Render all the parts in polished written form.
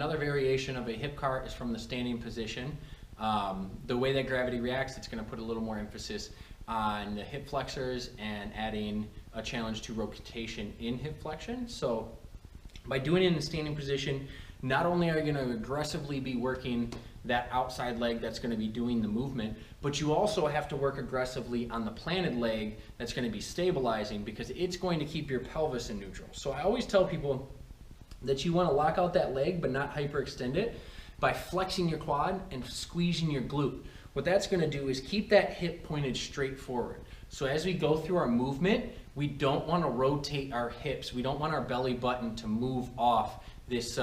Another variation of a hip cart is from the standing position. The way that gravity reacts, it's going to put a little more emphasis on the hip flexors and adding a challenge to rotation in hip flexion. So by doing it in the standing position, not only are you going to aggressively be working that outside leg that's going to be doing the movement, but you also have to work aggressively on the planted leg that's going to be stabilizing, because it's going to keep your pelvis in neutral. So I always tell people that you want to lock out that leg but not hyperextend it by flexing your quad and squeezing your glute. What that's going to do is keep that hip pointed straight forward. So as we go through our movement, we don't want to rotate our hips. We don't want our belly button to move off this,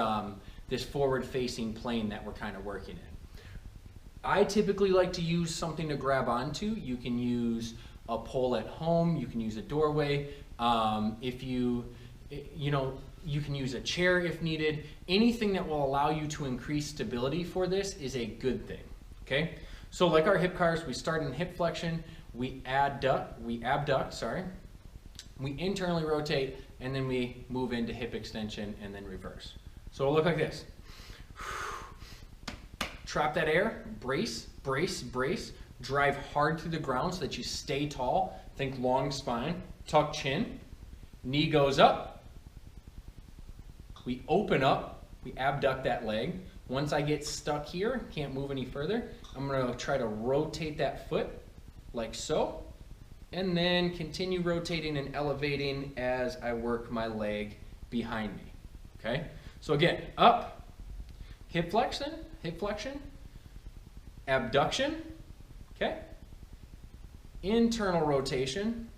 this forward-facing plane that we're kind of working in. I typically like to use something to grab onto. You can use a pole at home. You can use a doorway. You can use a chair if needed. Anything that will allow you to increase stability for this is a good thing, okay? So like our hip cars, we start in hip flexion, we abduct, we internally rotate, and then we move into hip extension and then reverse. So it'll look like this. Trap that air, brace, brace, brace, drive hard through the ground so that you stay tall. Think long spine, tuck chin, knee goes up. We open up, we abduct that leg. Once I get stuck here, can't move any further, I'm gonna try to rotate that foot like so, and then continue rotating and elevating as I work my leg behind me, okay? So again, up, hip flexion, abduction, okay? Internal rotation,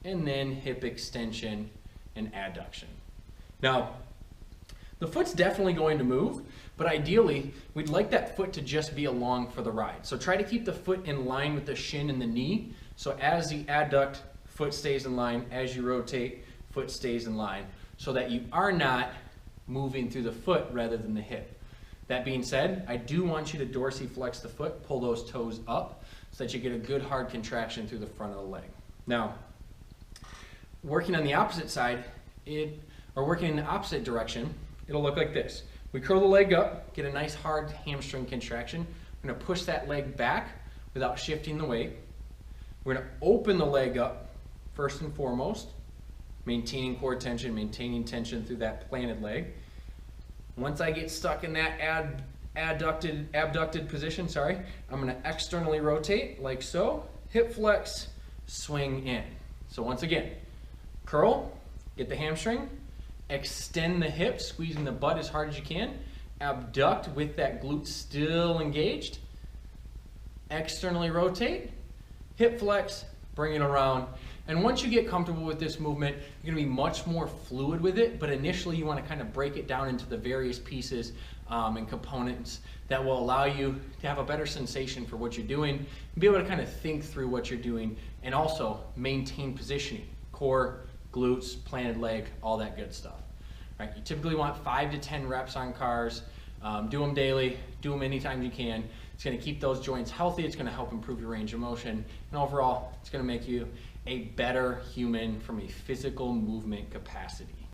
and then hip extension and adduction. Now, the foot's definitely going to move, but ideally, we'd like that foot to just be along for the ride. So try to keep the foot in line with the shin and the knee. So as the adduct, foot stays in line. As you rotate, foot stays in line, so that you are not moving through the foot rather than the hip. That being said, I do want you to dorsiflex the foot, pull those toes up, so that you get a good hard contraction through the front of the leg. Now, working on the opposite side, working in the opposite direction, it'll look like this. We curl the leg up, get a nice hard hamstring contraction. We're gonna push that leg back without shifting the weight. We're gonna open the leg up first and foremost, maintaining core tension, maintaining tension through that planted leg. Once I get stuck in that abducted position, I'm gonna externally rotate like so, hip flex, swing in. So once again, curl, get the hamstring, extend the hips, squeezing the butt as hard as you can, abduct with that glute still engaged, externally rotate, hip flex, bring it around. And once you get comfortable with this movement, you're gonna be much more fluid with it, but initially you wanna kind of break it down into the various pieces and components that will allow you to have a better sensation for what you're doing, and be able to kind of think through what you're doing, and also maintain positioning, core, glutes, planted leg, all that good stuff. Right? You typically want 5 to 10 reps on cars. Do them daily, do them anytime you can. It's going to keep those joints healthy, it's going to help improve your range of motion, and overall, it's going to make you a better human from a physical movement capacity.